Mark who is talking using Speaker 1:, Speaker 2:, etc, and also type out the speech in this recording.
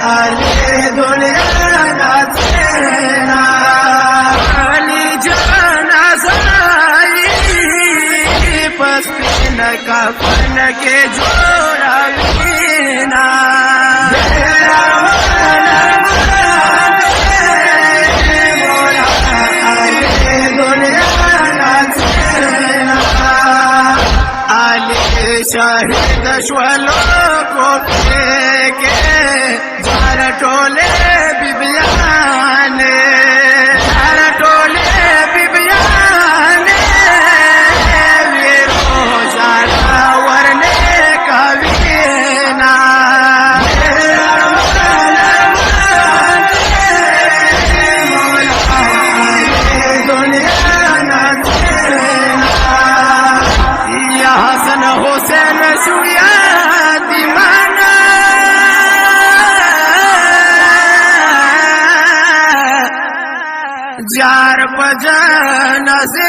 Speaker 1: आले दुनिया नाचेना अली जाना साई पस्तीन का फन के जोड़ा बीना शहीद श्वलो को के झार टोले बिबियाने झार टोले बिबियाने वीरो जाना वरने कवीना दुनिया नाचेना या हसन हुसैन सुया दीवाना जार बजाना से